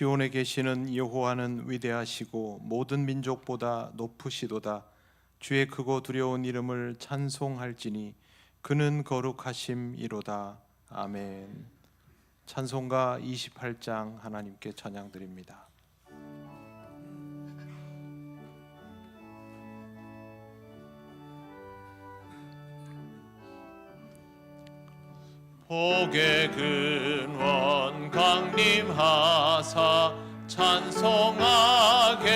시온에 계시는 여호와는 위대하시고 모든 민족보다 높으시도다. 주의 크고 두려운 이름을 찬송할지니 그는 거룩하심이로다. 아멘. 찬송가 28장 하나님께 찬양드립니다. 복의 근원 강림하사 찬송하게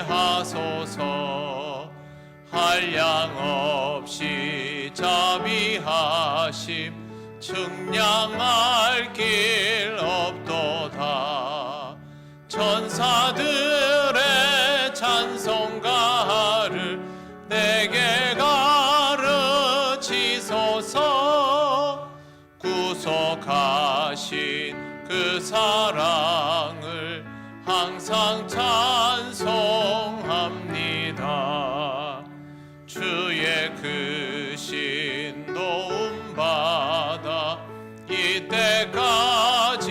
하소서. 한량없이 자비하심 측량할 길 없도다. 천사들의 찬송가를 내게 가르치소서. 구속하신 그 사랑을 항상 찬송합니다. 주의 크신 도움 받아 이때까지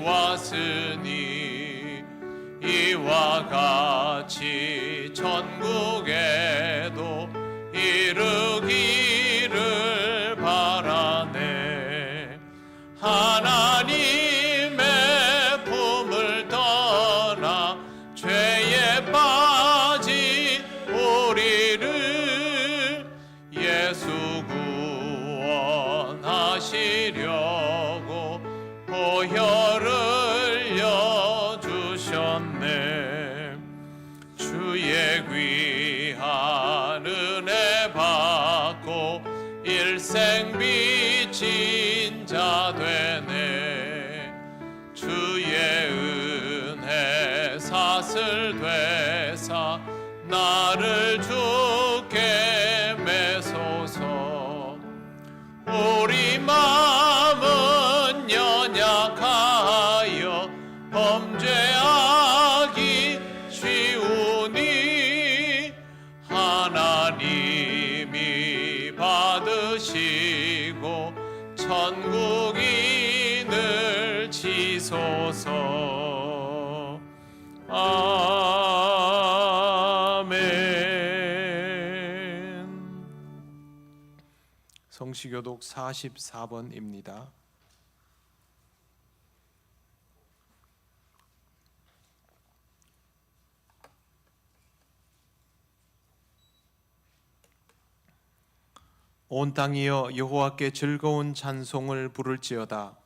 왔으니 이와 같이 천국에도 이르기를 바라네. 하나님의 품을 떠나 죄에 빠진 우리를 예수 구원하시려고 보혈을 여주셨네. 주의 귀한 은혜 받고 일생 빚진 자 되네. 주의 은혜 사슬 되사 나를 주께 매소서. 우리 마음은 연약하여 범죄하기 쉬우니 하나님이 받으시고 천국인을 치소서. 아멘. 성시교독 44번입니다. 온 땅이여 여호와께 즐거운 찬송을 부를지어다.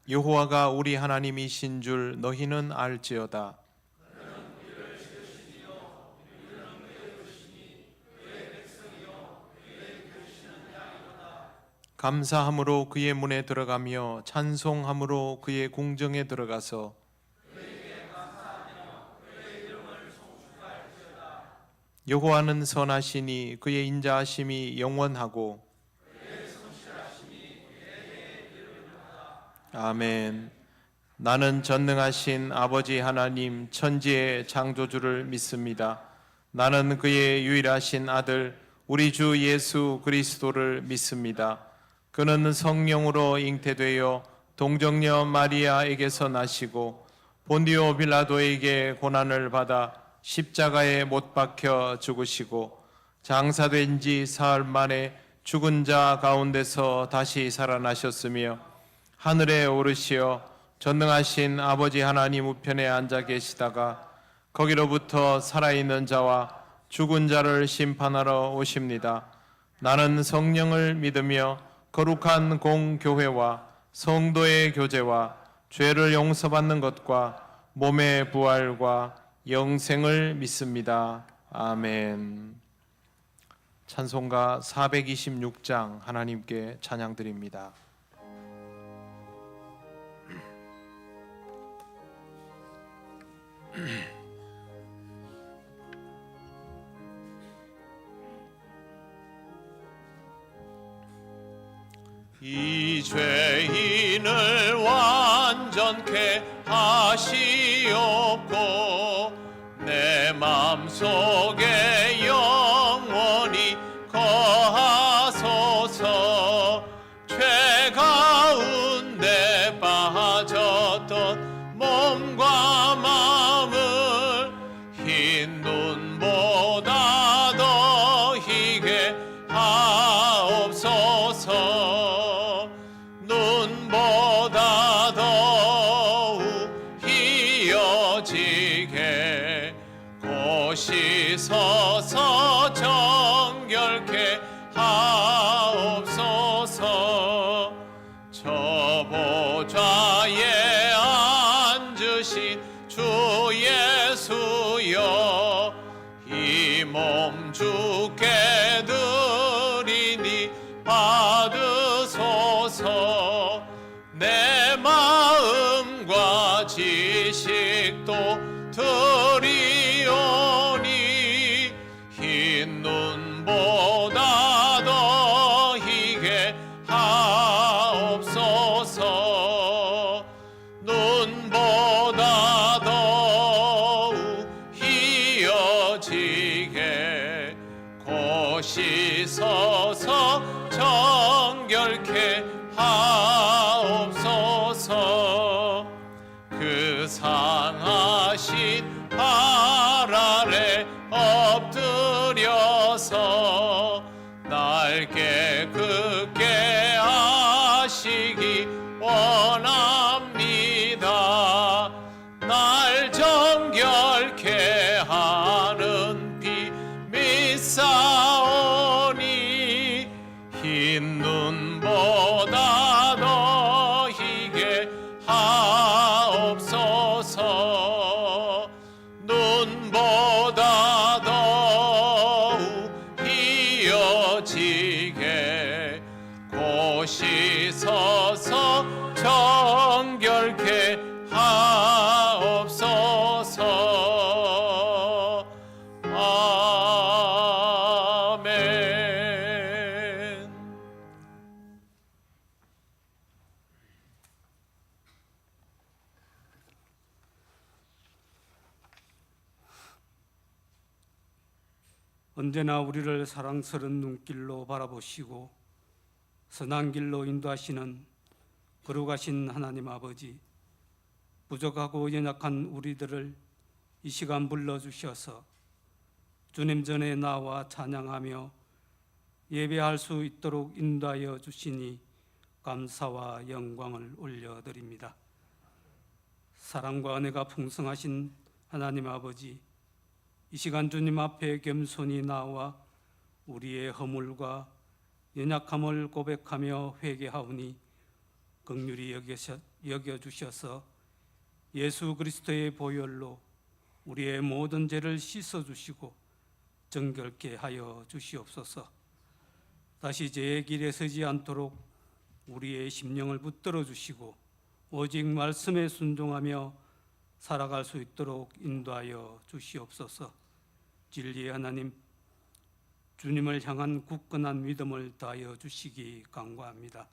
여호와가 우리 하나님이신 줄 너희는 알지어다. 감사함으로 그의 문에 들어가며 찬송함으로 그의 궁정에 들어가서 여호와는 선하시니 그의 인자하심이 영원하고 아멘. 나는 전능하신 아버지 하나님 천지의 창조주를 믿습니다. 나는 그의 유일하신 아들 우리 주 예수 그리스도를 믿습니다. 그는 성령으로 잉태되어 동정녀 마리아에게서 나시고 본디오 빌라도에게 고난을 받아 십자가에 못 박혀 죽으시고 장사된 지 사흘 만에 죽은 자 가운데서 다시 살아나셨으며 하늘에 오르시어 전능하신 아버지 하나님 우편에 앉아 계시다가 거기로부터 살아있는 자와 죽은 자를 심판하러 오십니다. 나는 성령을 믿으며 거룩한 공교회와 성도의 교제와 죄를 용서받는 것과 몸의 부활과 영생을 믿습니다. 아멘. 찬송가 426장 하나님께 찬양드립니다. 이 죄인을 완전케 하시옵고 내 맘속에 영원히 거하소서. 지게 곳이 서서 정결케 하옵소서. 저 보좌에 앉으신 주 예수여, 이 몸 주께 드리니 받으소서. 내 마음과 지식도 드리오니 흰 눈보다 더 희게 하옵소서. 눈보다 더욱 희어지게 곳이 서서 정결케 하옵소서. 그 상하신 발 아래 엎드려서 날 깨끗게 하시기 원합니다. 날 정결케 하는 피 믿사오니 흰 눈보다 더 희게 하옵소서. 눈보다 더욱 희어지게 곳이 서서 정결케 하옵소서. 아멘. 언제나 우리를 사랑스러운 눈길로 바라보시고 선한 길로 인도하시는 거룩하신 하나님 아버지, 부족하고 연약한 우리들을 이 시간 불러주셔서 주님 전에 나와 찬양하며 예배할 수 있도록 인도하여 주시니 감사와 영광을 올려드립니다. 사랑과 은혜가 풍성하신 하나님 아버지, 이 시간 주님 앞에 겸손히 나와 우리의 허물과 연약함을 고백하며 회개하오니 긍휼히 여겨주셔서 예수 그리스도의 보혈로 우리의 모든 죄를 씻어주시고 정결케 하여 주시옵소서. 다시 죄의 길에 서지 않도록 우리의 심령을 붙들어 주시고 오직 말씀에 순종하며 살아갈 수 있도록 인도하여 주시옵소서. 진리의 하나님, 주님을 향한 굳건한 믿음을 다하여 주시기 간구합니다.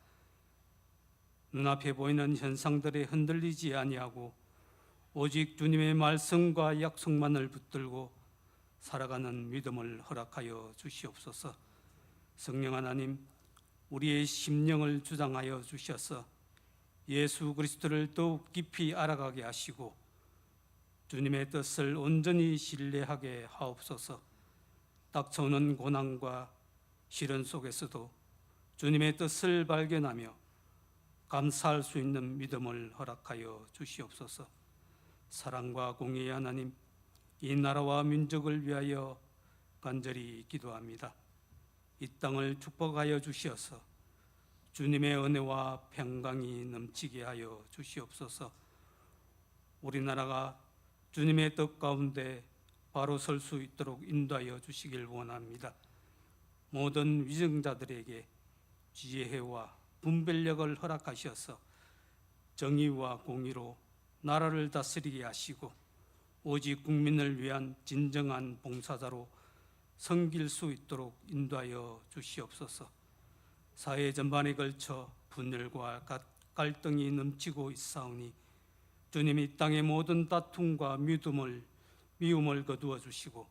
눈앞에 보이는 현상들에 흔들리지 아니하고 오직 주님의 말씀과 약속만을 붙들고 살아가는 믿음을 허락하여 주시옵소서. 성령 하나님, 우리의 심령을 주장하여 주셔서 예수 그리스도를 더욱 깊이 알아가게 하시고 주님의 뜻을 온전히 신뢰하게 하옵소서. 닥쳐오는 고난과 시련 속에서도 주님의 뜻을 발견하며 감사할 수 있는 믿음을 허락하여 주시옵소서. 사랑과 공의의 하나님, 이 나라와 민족을 위하여 간절히 기도합니다. 이 땅을 축복하여 주시어서 주님의 은혜와 평강이 넘치게 하여 주시옵소서. 우리나라가 주님의 뜻 가운데 바로 설 수 있도록 인도하여 주시길 원합니다. 모든 위정자들에게 지혜와 분별력을 허락하셔서 정의와 공의로 나라를 다스리게 하시고 오직 국민을 위한 진정한 봉사자로 섬길 수 있도록 인도하여 주시옵소서. 사회 전반에 걸쳐 분열과 갈등이 넘치고 있사오니 주님이 땅의 모든 다툼과 미움을 거두어 주시고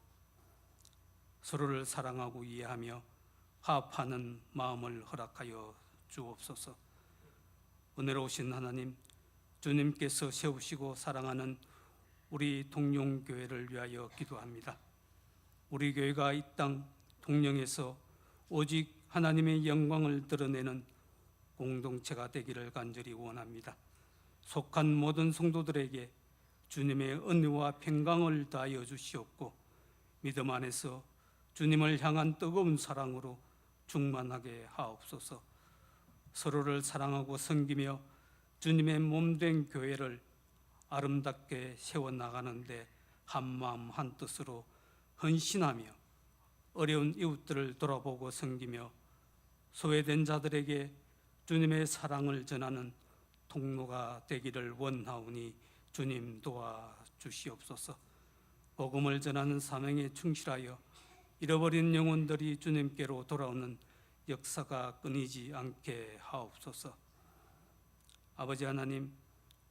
서로를 사랑하고 이해하며 화합하는 마음을 허락하여 주옵소서. 은혜로우신 하나님, 주님께서 세우시고 사랑하는 우리 통용교회를 위하여 기도합니다. 우리 교회가 이 땅 통영에서 오직 하나님의 영광을 드러내는 공동체가 되기를 간절히 원합니다. 속한 모든 성도들에게 주님의 은혜와 평강을 다하여 주시옵고 믿음 안에서 주님을 향한 뜨거운 사랑으로 충만하게 하옵소서. 서로를 사랑하고 섬기며 주님의 몸된 교회를 아름답게 세워나가는데 한마음 한뜻으로 헌신하며 어려운 이웃들을 돌아보고 섬기며 소외된 자들에게 주님의 사랑을 전하는 통로가 되기를 원하오니 주님 도와주시옵소서. 복음을 전하는 사명에 충실하여 잃어버린 영혼들이 주님께로 돌아오는 역사가 끊이지 않게 하옵소서. 아버지 하나님,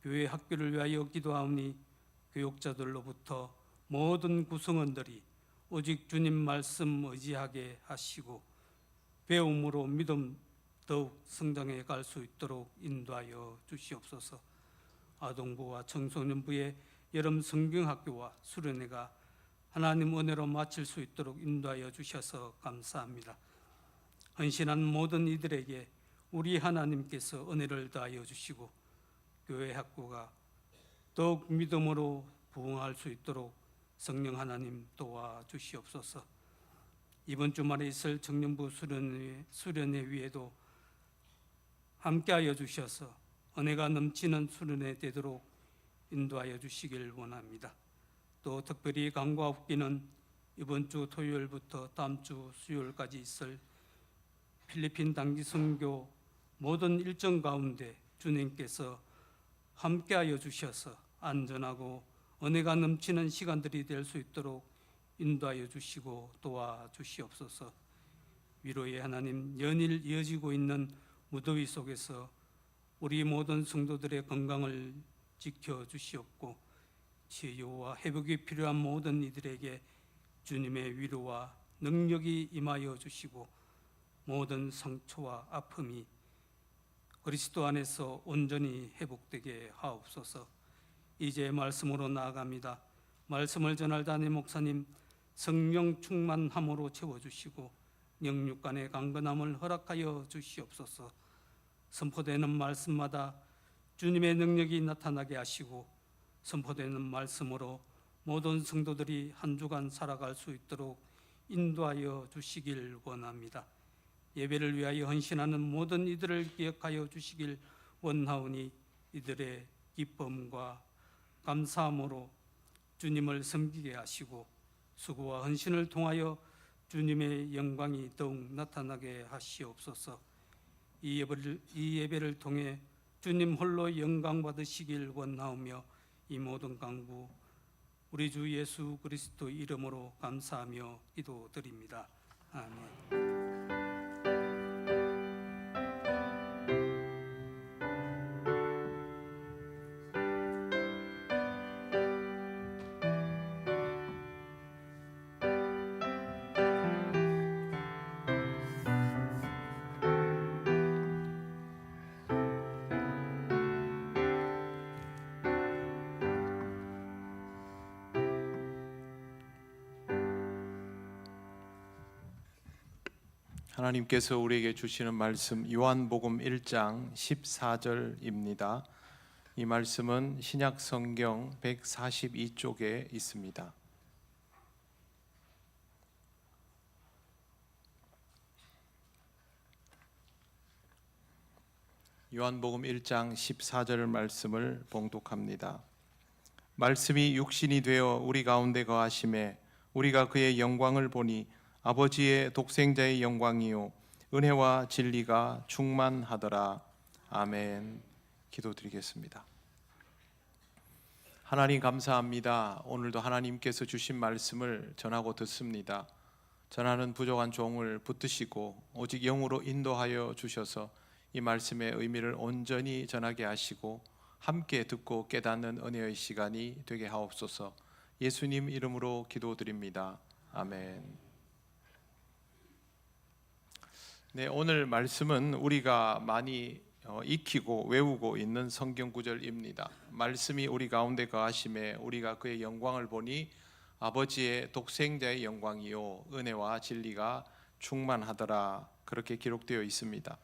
교회 학교를 위하여 기도하오니 교육자들로부터 모든 구성원들이 오직 주님 말씀 의지하게 하시고 배움으로 믿음 더욱 성장해 갈 수 있도록 인도하여 주시옵소서. 아동부와 청소년부의 여름 성경학교와 수련회가 하나님 은혜로 마칠 수 있도록 인도하여 주셔서 감사합니다. 헌신한 모든 이들에게 우리 하나님께서 은혜를 다하여 주시고 교회 학교가 더욱 믿음으로 부흥할 수 있도록 성령 하나님 도와주시옵소서. 이번 주말에 있을 청년부 수련회 위에도 함께하여 주셔서 은혜가 넘치는 수련회 되도록 인도하여 주시길 원합니다. 또 특별히 간과없기는 이번 주 토요일부터 다음 주 수요일까지 있을 필리핀 단기 선교 모든 일정 가운데 주님께서 함께하여 주셔서 안전하고 은혜가 넘치는 시간들이 될 수 있도록 인도하여 주시고 도와주시옵소서. 위로의 하나님, 연일 이어지고 있는 무더위 속에서 우리 모든 성도들의 건강을 지켜주시옵고 치유와 회복이 필요한 모든 이들에게 주님의 위로와 능력이 임하여 주시고 모든 상처와 아픔이 그리스도 안에서 온전히 회복되게 하옵소서. 이제 말씀으로 나아갑니다. 말씀을 전할 담임 목사님 성령 충만함으로 채워주시고 영육간의 강건함을 허락하여 주시옵소서. 선포되는 말씀마다 주님의 능력이 나타나게 하시고 선포되는 말씀으로 모든 성도들이 한 주간 살아갈 수 있도록 인도하여 주시길 원합니다. 예배를 위하여 헌신하는 모든 이들을 기억하여 주시길 원하오니 이들의 기쁨과 감사함으로 주님을 섬기게 하시고 수고와 헌신을 통하여 주님의 영광이 더욱 나타나게 하시옵소서. 이 예배를 통해 주님 홀로 영광 받으시길 원하오며 이 모든 간구 우리 주 예수 그리스도 이름으로 감사하며 기도드립니다. 아멘. 하나님께서 우리에게 주시는 말씀 요한복음 1장 14절입니다. 이 말씀은 신약 성경 142쪽에 있습니다. 요한복음 1장 14절 말씀을 봉독합니다. 말씀이 육신이 되어 우리 가운데 거하심에 우리가 그의 영광을 보니 아버지의 독생자의 영광이요 은혜와 진리가 충만하더라. 아멘. 기도드리겠습니다. 하나님 감사합니다. 오늘도 하나님께서 주신 말씀을 전하고 듣습니다. 전하는 부족한 종을 붙드시고 오직 영으로 인도하여 주셔서 이 말씀의 의미를 온전히 전하게 하시고 함께 듣고 깨닫는 은혜의 시간이 되게 하옵소서. 예수님 이름으로 기도드립니다. 아멘. 네, 오늘 말씀은 우리가 많이 익히고 외우고 있는 성경 구절입니다. 말씀이 우리 가운데 거하심에 우리가 그의 영광을 보니 아버지의 독생자의 영광이요 은혜와 진리가 충만하더라. 그렇게 기록되어 있습니다.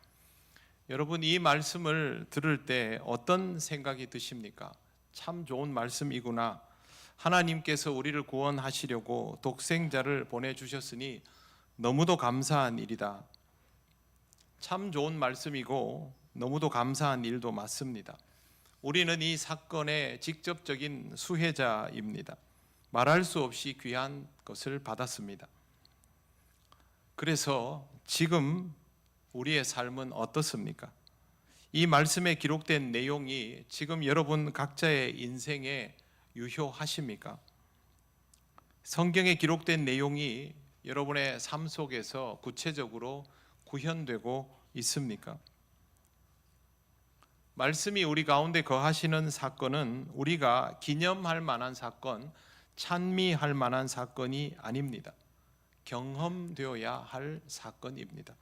여러분, 이 말씀을 들을 때 어떤 생각이 드십니까? 참 좋은 말씀이구나. 하나님께서 우리를 구원하시려고 독생자를 보내주셨으니 너무도 감사한 일이다. 참 좋은 말씀이고 너무도 감사한 일도 맞습니다. 우리는 이 사건의 직접적인 수혜자입니다. 말할 수 없이 귀한 것을 받았습니다. 그래서 지금 우리의 삶은 어떻습니까? 이 말씀에 기록된 내용이 지금 여러분 각자의 인생에 유효하십니까? 성경에 기록된 내용이 여러분의 삶 속에서 구체적으로 구현되고 있습니까? 말씀이 우리 가운데 거하시는 사건은 우리가 기념할 만한 사건, 찬미할 만한 사건이 아닙니다. 경험되어야 할 사건입니다.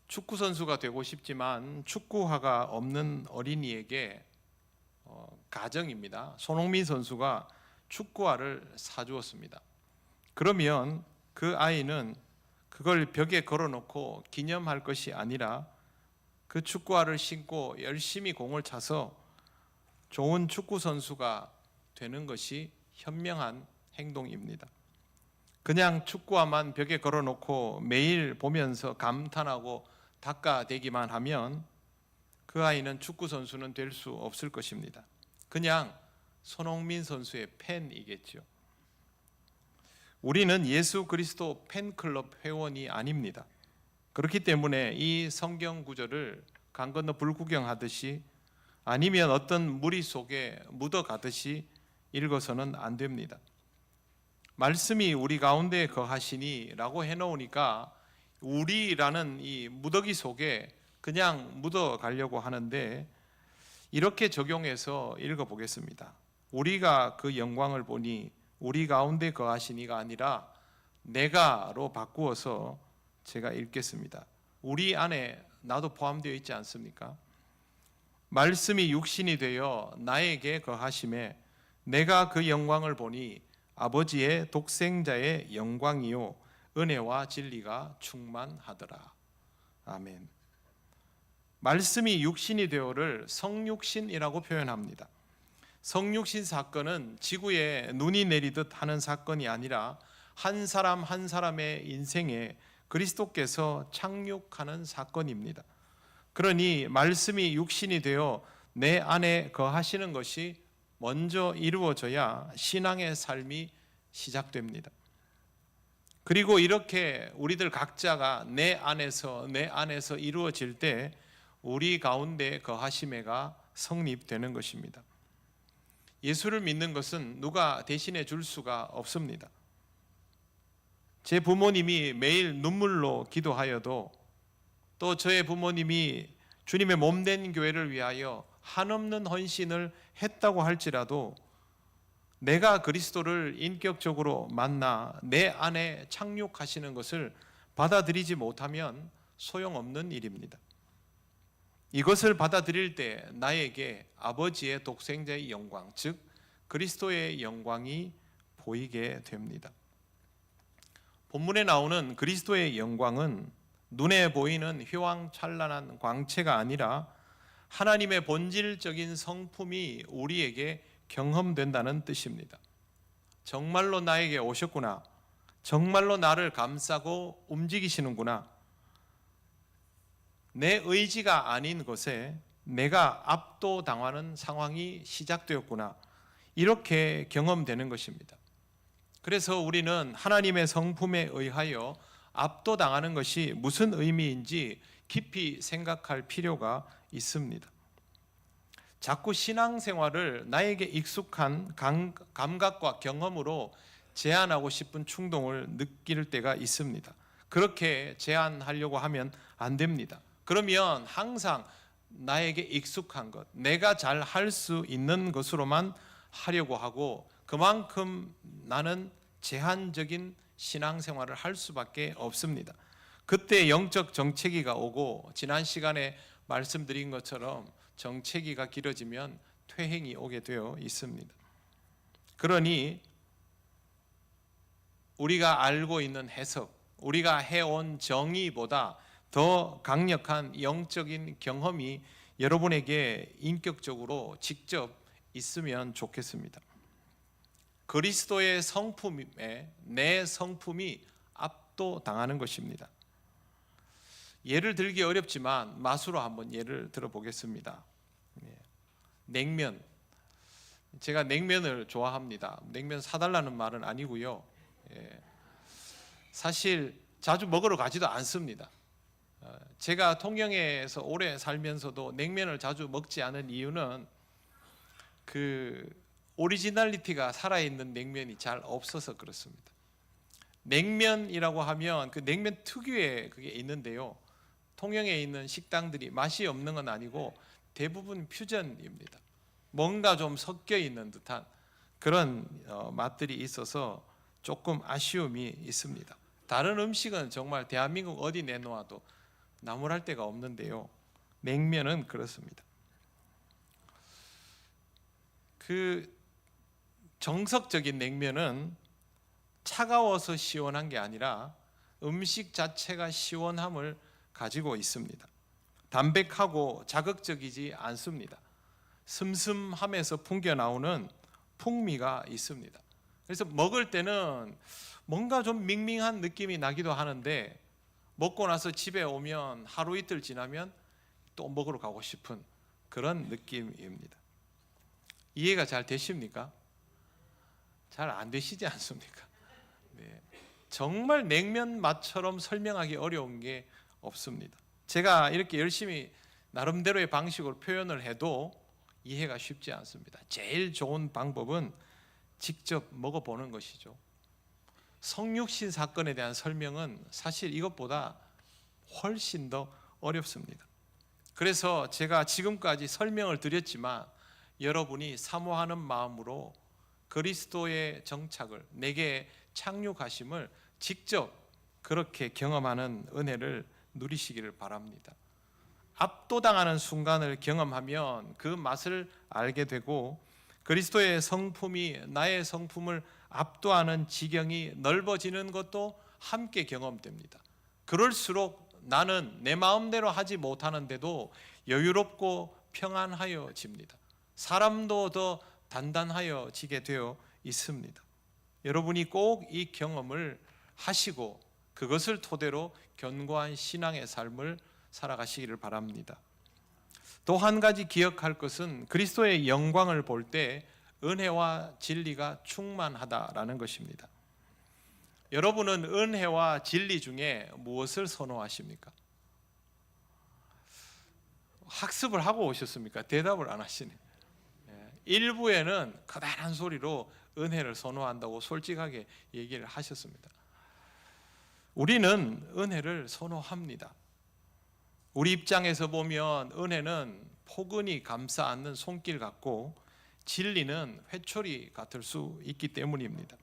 축구 선수가 되고 싶지만 축구화가 없는 어린이에게 가정입니다. 손흥민 선수가 축구화를 사주었습니다. 그러면 그 아이는 그걸 벽에 걸어놓고 기념할 것이 아니라 그 축구화를 신고 열심히 공을 차서 좋은 축구 선수가 되는 것이 현명한 행동입니다. 그냥 축구화만 벽에 걸어놓고 매일 보면서 감탄하고 닦아대기만 하면 그 아이는 축구 선수는 될 수 없을 것입니다. 그냥 손흥민 선수의 팬이겠죠. 우리는 예수 그리스도 팬클럽 회원이 아닙니다. 그렇기 때문에 이 성경 구절을 강 건너 불구경하듯이 아니면 어떤 무리 속에 묻어가듯이 읽어서는 안 됩니다. 말씀이 우리 가운데 거하시니 라고 해놓으니까 우리라는 이 무더기 속에 그냥 묻어가려고 하는데 이렇게 적용해서 읽어보겠습니다. 우리가 그 영광을 보니 우리 가운데 거하시니가 아니라 내가로 바꾸어서 제가 읽겠습니다. 우리 안에 나도 포함되어 있지 않습니까? 말씀이 육신이 되어 나에게 거하심에 내가 그 영광을 보니 아버지의 독생자의 영광이요 은혜와 진리가 충만하더라. 아멘. 말씀이 육신이 되어를 성육신이라고 표현합니다. 성육신 사건은 지구에 눈이 내리듯 하는 사건이 아니라 한 사람 한 사람의 인생에 그리스도께서 착륙하는 사건입니다. 그러니 말씀이 육신이 되어 내 안에 거하시는 것이 먼저 이루어져야 신앙의 삶이 시작됩니다. 그리고 이렇게 우리들 각자가 내 안에서 이루어질 때 우리 가운데 거하심에가 성립되는 것입니다. 예수를 믿는 것은 누가 대신해 줄 수가 없습니다. 제 부모님이 매일 눈물로 기도하여도 또 저의 부모님이 주님의 몸된 교회를 위하여 한없는 헌신을 했다고 할지라도 내가 그리스도를 인격적으로 만나 내 안에 착륙하시는 것을 받아들이지 못하면 소용없는 일입니다. 이것을 받아들일 때 나에게 아버지의 독생자의 영광, 즉 그리스도의 영광이 보이게 됩니다. 본문에 나오는 그리스도의 영광은 눈에 보이는 휘황찬란한 광채가 아니라 하나님의 본질적인 성품이 우리에게 경험된다는 뜻입니다. 정말로 나에게 오셨구나. 정말로 나를 감싸고 움직이시는구나. 내 의지가 아닌 것에 내가 압도당하는 상황이 시작되었구나. 이렇게 경험되는 것입니다. 그래서 우리는 하나님의 성품에 의하여 압도당하는 것이 무슨 의미인지 깊이 생각할 필요가 있습니다. 자꾸 신앙생활을 나에게 익숙한 감각과 경험으로 제한하고 싶은 충동을 느낄 때가 있습니다. 그렇게 제한하려고 하면 안 됩니다. 그러면 항상 나에게 익숙한 것, 내가 잘 할 수 있는 것으로만 하려고 하고 그만큼 나는 제한적인 신앙생활을 할 수밖에 없습니다. 그때 영적 정체기가 오고 지난 시간에 말씀드린 것처럼 정체기가 길어지면 퇴행이 오게 되어 있습니다. 그러니 우리가 알고 있는 해석, 우리가 해온 정의보다 더 강력한 영적인 경험이 여러분에게 인격적으로 직접 있으면 좋겠습니다. 그리스도의 성품에 내 성품이 압도당하는 것입니다. 예를 들기 어렵지만 맛으로 한번 예를 들어보겠습니다. 냉면. 제가 냉면을 좋아합니다. 냉면 사달라는 말은 아니고요. 사실 자주 먹으러 가지도 않습니다. 제가 통영에서 오래 살면서도 냉면을 자주 먹지 않은 이유는 그 오리지널리티가 살아있는 냉면이 잘 없어서 그렇습니다. 냉면이라고 하면 그 냉면 특유의 그게 있는데요. 통영에 있는 식당들이 맛이 없는 건 아니고 대부분 퓨전입니다. 뭔가 좀 섞여 있는 듯한 그런 맛들이 있어서 조금 아쉬움이 있습니다. 다른 음식은 정말 대한민국 어디 내놓아도 나무랄 데가 없는데요. 냉면은 그렇습니다. 그 정석적인 냉면은 차가워서 시원한 게 아니라 음식 자체가 시원함을 가지고 있습니다. 담백하고 자극적이지 않습니다. 슴슴함에서 풍겨 나오는 풍미가 있습니다. 그래서 먹을 때는 뭔가 좀 밍밍한 느낌이 나기도 하는데 먹고 나서 집에 오면 하루 이틀 지나면 또 먹으러 가고 싶은 그런 느낌입니다. 이해가 잘 되십니까? 잘 안 되시지 않습니까? 네. 정말 냉면 맛처럼 설명하기 어려운 게 없습니다. 제가 이렇게 열심히 나름대로의 방식으로 표현을 해도 이해가 쉽지 않습니다. 제일 좋은 방법은 직접 먹어보는 것이죠. 성육신 사건에 대한 설명은 사실 이것보다 훨씬 더 어렵습니다. 그래서 제가 지금까지 설명을 드렸지만 여러분이 사모하는 마음으로 그리스도의 정착을 내게 착륙하심을 직접 그렇게 경험하는 은혜를 누리시기를 바랍니다. 압도당하는 순간을 경험하면 그 맛을 알게 되고 그리스도의 성품이 나의 성품을 압도하는 지경이 넓어지는 것도 함께 경험됩니다. 그럴수록 나는 내 마음대로 하지 못하는데도 여유롭고 평안하여집니다. 사람도 더 단단하여지게 되어 있습니다. 여러분이 꼭 이 경험을 하시고 그것을 토대로 견고한 신앙의 삶을 살아가시기를 바랍니다. 또 한 가지 기억할 것은 그리스도의 영광을 볼 때 은혜와 진리가 충만하다라는 것입니다. 여러분은 은혜와 진리 중에 무엇을 선호하십니까? 학습을 하고 오셨습니까? 대답을 안 하시네. 일부에는 커다란 소리로 은혜를 선호한다고 솔직하게 얘기를 하셨습니다. 우리는 은혜를 선호합니다. 우리 입장에서 보면 은혜는 포근히 감싸 안는 손길 같고 진리는 회초리 같을 수 있기 때문입니다.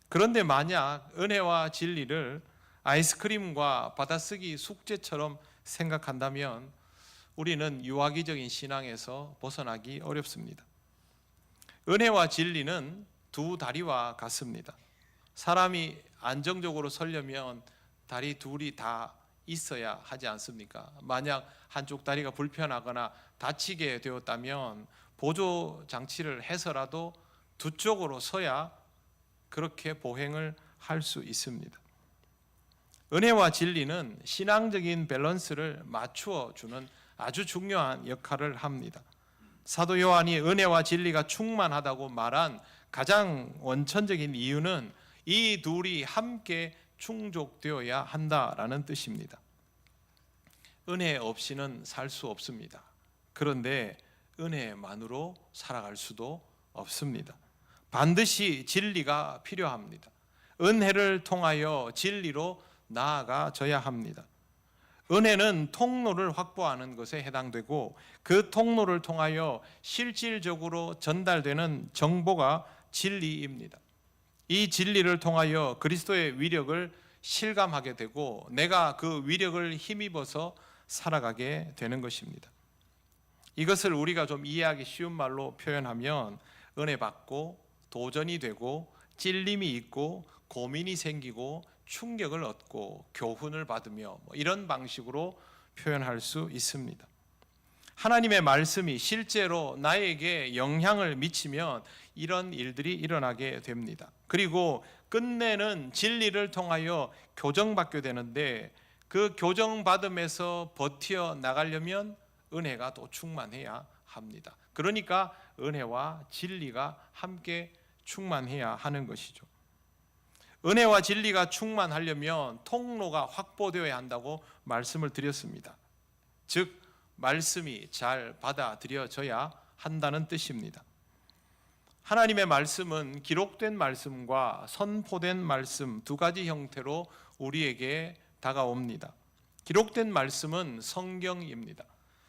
그런데 만약 은혜와 진리를 아이스크림과 받아쓰기 숙제처럼 생각한다면 우리는 유아기적인 신앙에서 벗어나기 어렵습니다. 은혜와 진리는 두 다리와 같습니다. 사람이 안정적으로 서려면 다리 둘이 다 있어야 하지 않습니까? 만약 한쪽 다리가 불편하거나 다치게 되었다면 보조 장치를 해서라도 두 쪽으로 서야 그렇게 보행을 할 수 있습니다. 은혜와 진리는 신앙적인 밸런스를 맞추어 주는 아주 중요한 역할을 합니다. 사도 요한이 은혜와 진리가 충만하다고 말한 가장 원천적인 이유는 이 둘이 함께 충족되어야 한다라는 뜻입니다. 은혜 없이는 살 수 없습니다. 그런데 은혜만으로 살아갈 수도 없습니다. 반드시 진리가 필요합니다. 은혜를 통하여 진리로 나아가져야 합니다. 은혜는 통로를 확보하는 것에 해당되고 그 통로를 통하여 실질적으로 전달되는 정보가 진리입니다. 이 진리를 통하여 그리스도의 위력을 실감하게 되고 내가 그 위력을 힘입어서 살아가게 되는 것입니다. 이것을 우리가 좀 이해하기 쉬운 말로 표현하면 은혜 받고 도전이 되고 찔림이 있고 고민이 생기고 충격을 얻고 교훈을 받으며 이런 방식으로 표현할 수 있습니다. 하나님의 말씀이 실제로 나에게 영향을 미치면 이런 일들이 일어나게 됩니다. 그리고 끝내는 진리를 통하여 교정받게 되는데 그 교정받음에서 버티어 나가려면 은혜가 또 충만해야 합니다. 그러니까 은혜와 진리가 함께 충만해야 하는 것이죠. 은혜와 진리가 충만하려면 통로가 확보되어야 한다고 말씀을 드렸습니다. 즉 말씀이 잘 받아들여져야 한다는 뜻입니다. 하나님의 말씀은 기록된 말씀과 선포된 말씀 두 가지 형태로 우리에게 다가옵니다. 기록된 말씀은 성경입니다.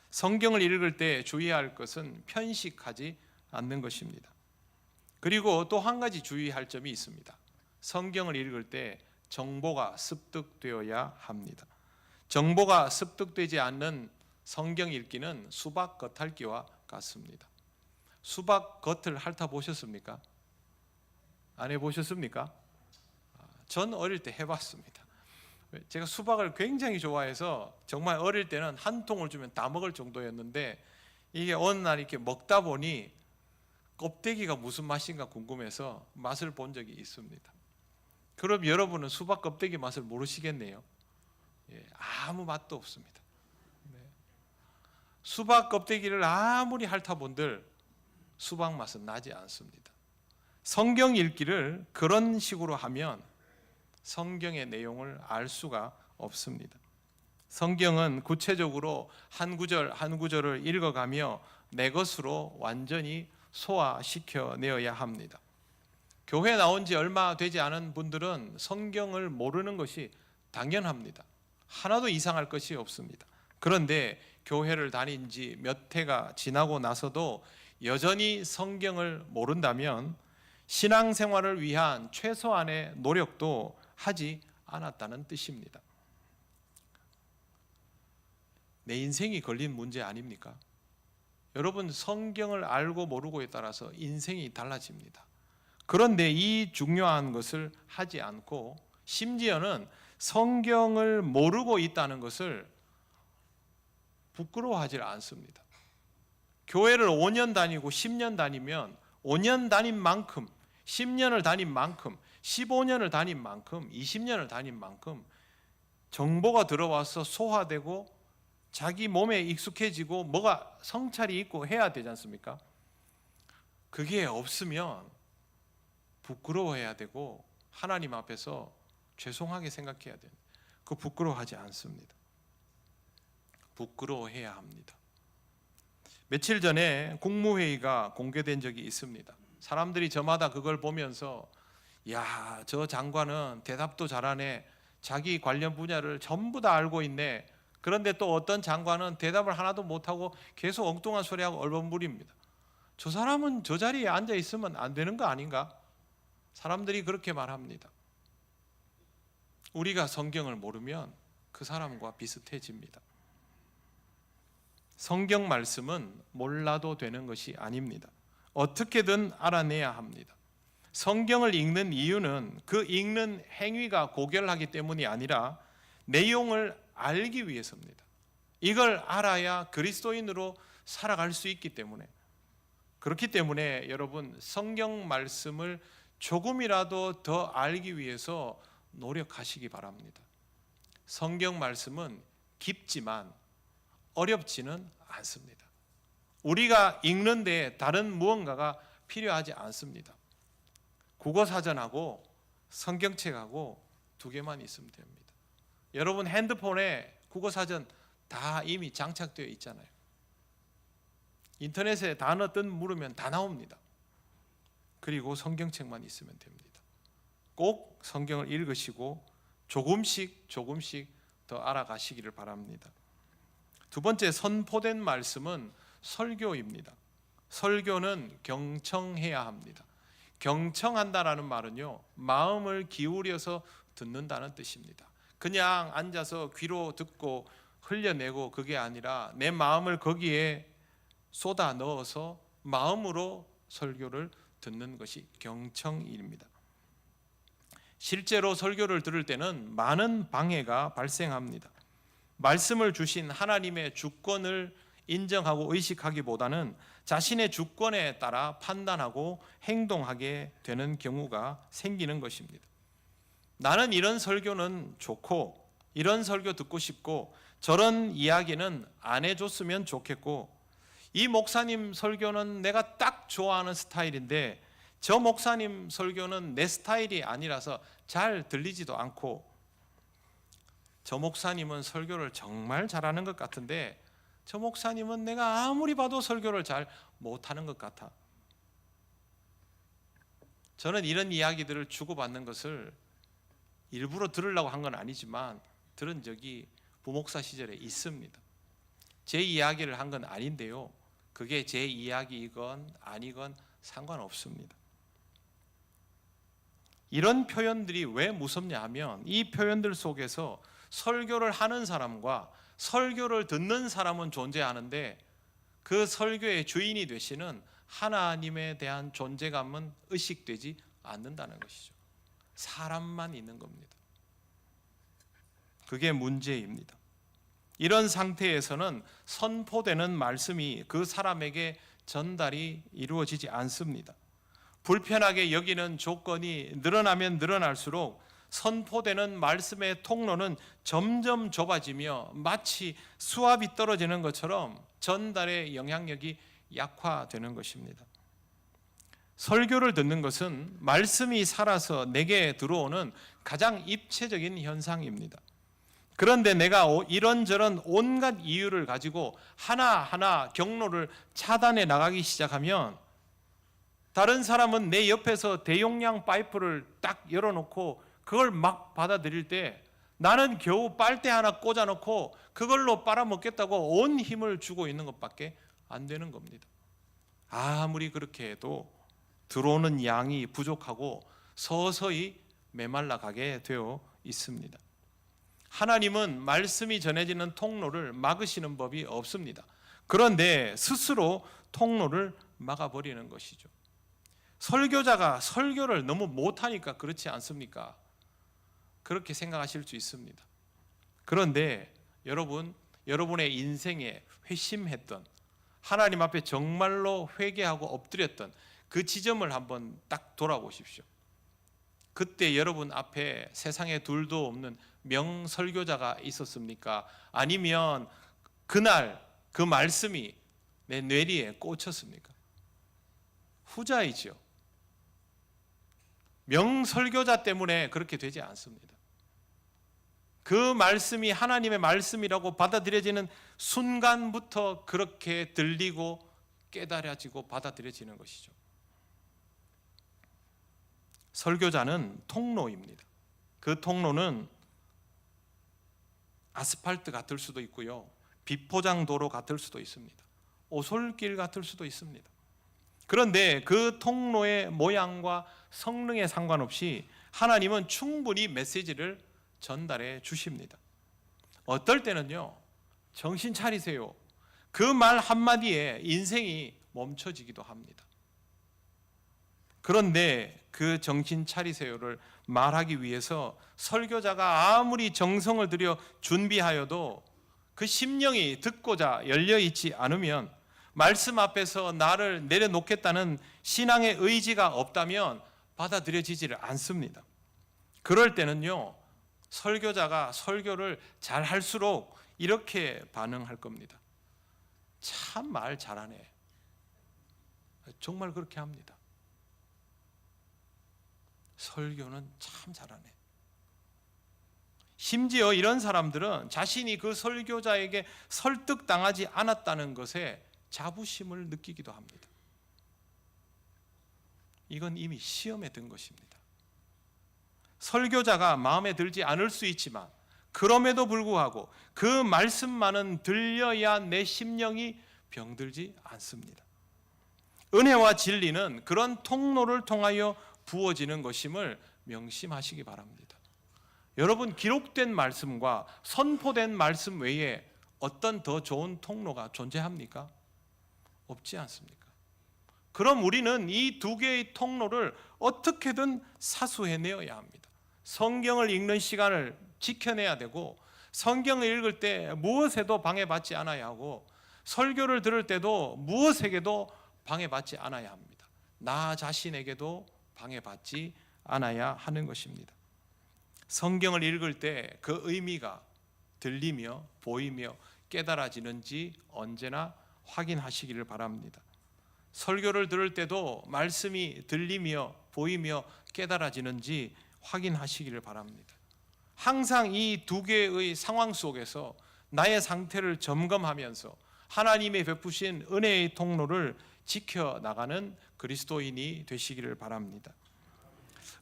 성경을 읽을 때 주의해야 할 것은 편식하지 않는 것입니다. 그리고 또 한 가지 주의할 점이 있습니다. 성경을 읽을 때 정보가 습득되어야 합니다. 정보가 습득되지 않는 성경 읽기는 수박 겉핥기와 같습니다. 수박 겉을 핥아보셨습니까? 안 해보셨습니까? 전 어릴 때 해봤습니다. 제가 수박을 굉장히 좋아해서 정말 어릴 때는 한 통을 주면 다 먹을 정도였는데 이게 어느 날 이렇게 먹다 보니 껍데기가 무슨 맛인가 궁금해서 맛을 본 적이 있습니다. 그럼 여러분은 수박 껍데기 맛을 모르시겠네요. 아무 맛도 없습니다. 수박 껍데기를 아무리 핥아본들 수박 맛은 나지 않습니다. 성경 읽기를 그런 식으로 하면 성경의 내용을 알 수가 없습니다. 성경은 구체적으로 한 구절 한 구절을 읽어가며 내 것으로 완전히 소화시켜내어야 합니다. 교회 나온 지 얼마 되지 않은 분들은 성경을 모르는 것이 당연합니다. 하나도 이상할 것이 없습니다. 그런데 교회를 다닌 지 몇 해가 지나고 나서도 여전히 성경을 모른다면 신앙생활을 위한 최소한의 노력도 하지 않았다는 뜻입니다. 내 인생이 걸린 문제 아닙니까? 여러분 성경을 알고 모르고에 따라서 인생이 달라집니다. 그런데 이 중요한 것을 하지 않고 심지어는 성경을 모르고 있다는 것을 부끄러워하지 않습니다. 교회를 5년 다니고 10년 다니면 5년 다닌 만큼, 10년을 다닌 만큼, 15년을 다닌 만큼, 20년을 다닌 만큼 정보가 들어와서 소화되고 자기 몸에 익숙해지고 뭐가 성찰이 있고 해야 되지 않습니까? 그게 없으면 부끄러워해야 되고 하나님 앞에서 죄송하게 생각해야 돼요. 그 부끄러워하지 않습니다. 부끄러워해야 합니다. 며칠 전에 국무회의가 공개된 적이 있습니다. 사람들이 저마다 그걸 보면서 야, 저 장관은 대답도 잘하네. 자기 관련 분야를 전부 다 알고 있네. 그런데 또 어떤 장관은 대답을 하나도 못하고 계속 엉뚱한 소리하고 얼버무립니다. 저 사람은 저 자리에 앉아 있으면 안 되는 거 아닌가? 사람들이 그렇게 말합니다. 우리가 성경을 모르면 그 사람과 비슷해집니다. 성경 말씀은 몰라도 되는 것이 아닙니다. 어떻게든 알아내야 합니다. 성경을 읽는 이유는 그 읽는 행위가 고결하기 때문이 아니라 내용을 알기 위해서입니다. 이걸 알아야 그리스도인으로 살아갈 수 있기 때문에, 그렇기 때문에 여러분 성경 말씀을 조금이라도 더 알기 위해서 노력하시기 바랍니다. 성경 말씀은 깊지만 어렵지는 않습니다. 우리가 읽는데 다른 무언가가 필요하지 않습니다. 국어사전하고 성경책하고 두 개만 있으면 됩니다. 여러분 핸드폰에 국어사전 다 이미 장착되어 있잖아요. 인터넷에 단어 뜻 물으면 다 나옵니다. 그리고 성경책만 있으면 됩니다. 꼭 성경을 읽으시고 조금씩 더 알아가시기를 바랍니다. 두 번째, 선포된 말씀은 설교입니다. 설교는 경청해야 합니다. 경청한다라는 말은요, 마음을 기울여서 듣는다는 뜻입니다. 그냥 앉아서 귀로 듣고 흘려내고 그게 아니라 내 마음을 거기에 쏟아 넣어서 마음으로 설교를 듣는 것이 경청입니다. 실제로 설교를 들을 때는 많은 방해가 발생합니다. 말씀을 주신 하나님의 주권을 인정하고 의식하기보다는 자신의 주권에 따라 판단하고 행동하게 되는 경우가 생기는 것입니다. 나는 이런 설교는 좋고 이런 설교 듣고 싶고 저런 이야기는 안 해줬으면 좋겠고 이 목사님 설교는 내가 딱 좋아하는 스타일인데 저 목사님 설교는 내 스타일이 아니라서 잘 들리지도 않고 저 목사님은 설교를 정말 잘하는 것 같은데 저 목사님은 내가 아무리 봐도 설교를 잘 못하는 것 같아. 저는 이런 이야기들을 주고받는 것을 일부러 들으려고 한 건 아니지만 들은 적이 부목사 시절에 있습니다. 제 이야기를 한 건 아닌데요, 그게 제 이야기이건 아니건 상관없습니다. 이런 표현들이 왜 무섭냐 하면 이 표현들 속에서 설교를 하는 사람과 설교를 듣는 사람은 존재하는데 그 설교의 주인이 되시는 하나님에 대한 존재감은 의식되지 않는다는 것이죠. 사람만 있는 겁니다. 그게 문제입니다. 이런 상태에서는 선포되는 말씀이 그 사람에게 전달이 이루어지지 않습니다. 불편하게 여기는 조건이 늘어나면 늘어날수록 선포되는 말씀의 통로는 점점 좁아지며 마치 수압이 떨어지는 것처럼 전달의 영향력이 약화되는 것입니다. 설교를 듣는 것은 말씀이 살아서 내게 들어오는 가장 입체적인 현상입니다. 그런데 내가 이런저런 온갖 이유를 가지고 하나하나 경로를 차단해 나가기 시작하면 다른 사람은 내 옆에서 대용량 파이프를 딱 열어놓고 그걸 막 받아들일 때 나는 겨우 빨대 하나 꽂아놓고 그걸로 빨아먹겠다고 온 힘을 주고 있는 것밖에 안 되는 겁니다. 아무리 그렇게 해도 들어오는 양이 부족하고 서서히 메말라가게 되어 있습니다. 하나님은 말씀이 전해지는 통로를 막으시는 법이 없습니다. 그런데 스스로 통로를 막아버리는 것이죠. 설교자가 설교를 너무 못하니까 그렇지 않습니까? 그렇게 생각하실 수 있습니다. 그런데 여러분의 인생에 회심했던, 하나님 앞에 정말로 회개하고 엎드렸던 그 지점을 한번 딱 돌아보십시오. 그때 여러분 앞에 세상에 둘도 없는 명설교자가 있었습니까? 아니면 그날 그 말씀이 내 뇌리에 꽂혔습니까? 후자이죠. 명설교자 때문에 그렇게 되지 않습니다. 그 말씀이 하나님의 말씀이라고 받아들여지는 순간부터 그렇게 들리고 깨달아지고 받아들여지는 것이죠. 설교자는 통로입니다. 그 통로는 아스팔트 같을 수도 있고요, 비포장 도로 같을 수도 있습니다. 오솔길 같을 수도 있습니다. 그런데 그 통로의 모양과 성능에 상관없이 하나님은 충분히 메시지를 전달해 주십니다. 어떨 때는요, 정신 차리세요, 그 말 한마디에 인생이 멈춰지기도 합니다. 그런데 그 정신 차리세요를 말하기 위해서 설교자가 아무리 정성을 들여 준비하여도 그 심령이 듣고자 열려있지 않으면, 말씀 앞에서 나를 내려놓겠다는 신앙의 의지가 없다면 받아들여지지를 않습니다. 그럴 때는요, 설교자가 설교를 잘 할수록 이렇게 반응할 겁니다. 참 말 잘하네. 정말 그렇게 합니다. 설교는 참 잘하네. 심지어 이런 사람들은 자신이 그 설교자에게 설득당하지 않았다는 것에 자부심을 느끼기도 합니다. 이건 이미 시험에 든 것입니다. 설교자가 마음에 들지 않을 수 있지만 그럼에도 불구하고 그 말씀만은 들려야 내 심령이 병들지 않습니다. 은혜와 진리는 그런 통로를 통하여 부어지는 것임을 명심하시기 바랍니다. 여러분, 기록된 말씀과 선포된 말씀 외에 어떤 더 좋은 통로가 존재합니까? 없지 않습니까? 그럼 우리는 이 두 개의 통로를 어떻게든 사수해내어야 합니다. 성경을 읽는 시간을 지켜내야 되고, 성경을 읽을 때 무엇에도 방해받지 않아야 하고, 설교를 들을 때도 무엇에게도 방해받지 않아야 합니다. 나 자신에게도 방해받지 않아야 하는 것입니다. 성경을 읽을 때 그 의미가 들리며 보이며 깨달아지는지 언제나 확인하시기를 바랍니다. 설교를 들을 때도 말씀이 들리며 보이며 깨달아지는지 확인하시기를 바랍니다. 항상 이 두 개의 상황 속에서 나의 상태를 점검하면서 하나님의 베푸신 은혜의 통로를 지켜나가는 그리스도인이 되시기를 바랍니다.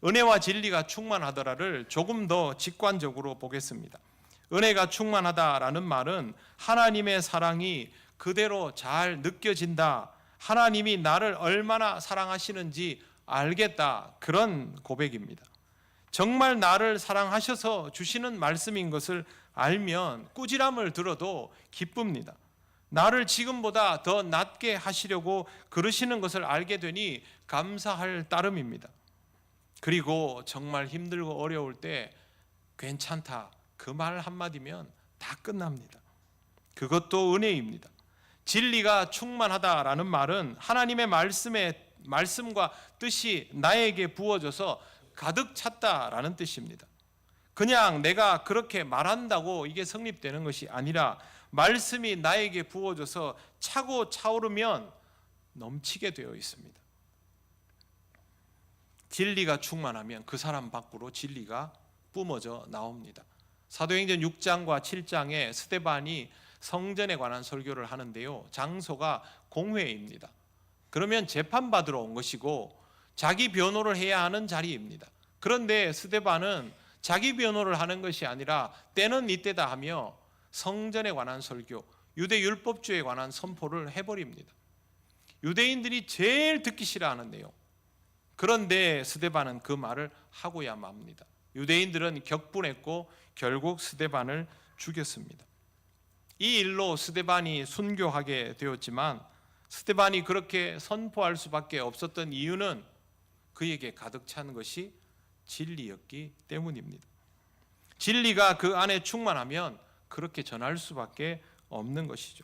은혜와 진리가 충만하더라를 조금 더 직관적으로 보겠습니다. 은혜가 충만하다라는 말은 하나님의 사랑이 그대로 잘 느껴진다, 하나님이 나를 얼마나 사랑하시는지 알겠다, 그런 고백입니다. 정말 나를 사랑하셔서 주시는 말씀인 것을 알면 꾸지람을 들어도 기쁩니다. 나를 지금보다 더 낫게 하시려고 그러시는 것을 알게 되니 감사할 따름입니다. 그리고 정말 힘들고 어려울 때 괜찮다, 그 말 한마디면 다 끝납니다. 그것도 은혜입니다. 진리가 충만하다라는 말은 하나님의 말씀과 뜻이 나에게 부어져서 가득 찼다라는 뜻입니다. 그냥 내가 그렇게 말한다고 이게 성립되는 것이 아니라 말씀이 나에게 부어져서 차고 차오르면 넘치게 되어 있습니다. 진리가 충만하면 그 사람 밖으로 진리가 뿜어져 나옵니다. 사도행전 6장과 7장에 스데반이 성전에 관한 설교를 하는데요, 장소가 공회입니다. 그러면 재판받으러 온 것이고 자기 변호를 해야 하는 자리입니다. 그런데 스데반은 자기 변호를 하는 것이 아니라 때는 이때다 하며 성전에 관한 설교, 유대 율법주의에 관한 선포를 해버립니다. 유대인들이 제일 듣기 싫어하는 내용. 그런데 스데반은 그 말을 하고야 맙니다. 유대인들은 격분했고 결국 스데반을 죽였습니다. 이 일로 스데반이 순교하게 되었지만 스데반이 그렇게 선포할 수밖에 없었던 이유는 그에게 가득 찬 것이 진리였기 때문입니다. 진리가 그 안에 충만하면 그렇게 전할 수밖에 없는 것이죠.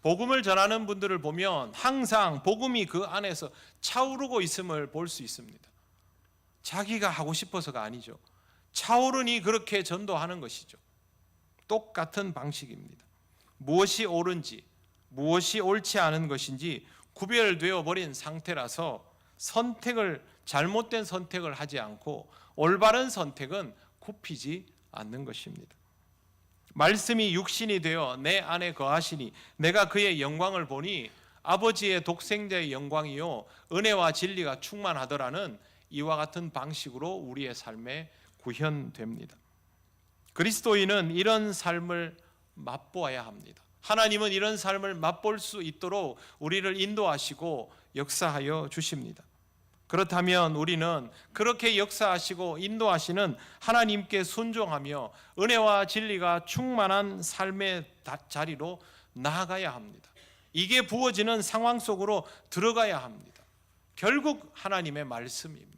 복음을 전하는 분들을 보면 항상 복음이 그 안에서 차오르고 있음을 볼 수 있습니다. 자기가 하고 싶어서가 아니죠. 차오르니 그렇게 전도하는 것이죠. 똑같은 방식입니다. 무엇이 옳은지 무엇이 옳지 않은 것인지 구별되어 버린 상태라서 잘못된 선택을 하지 않고 올바른 선택은 굽히지 않는 것입니다. 말씀이 육신이 되어 내 안에 거하시니 내가 그의 영광을 보니 아버지의 독생자의 영광이요 은혜와 진리가 충만하더라는 이와 같은 방식으로 우리의 삶에 구현됩니다. 그리스도인은 이런 삶을 맛보아야 합니다. 하나님은 이런 삶을 맛볼 수 있도록 우리를 인도하시고 역사하여 주십니다. 그렇다면 우리는 그렇게 역사하시고 인도하시는 하나님께 순종하며 은혜와 진리가 충만한 삶의 자리로 나아가야 합니다. 이게 부어지는 상황 속으로 들어가야 합니다. 결국 하나님의 말씀입니다.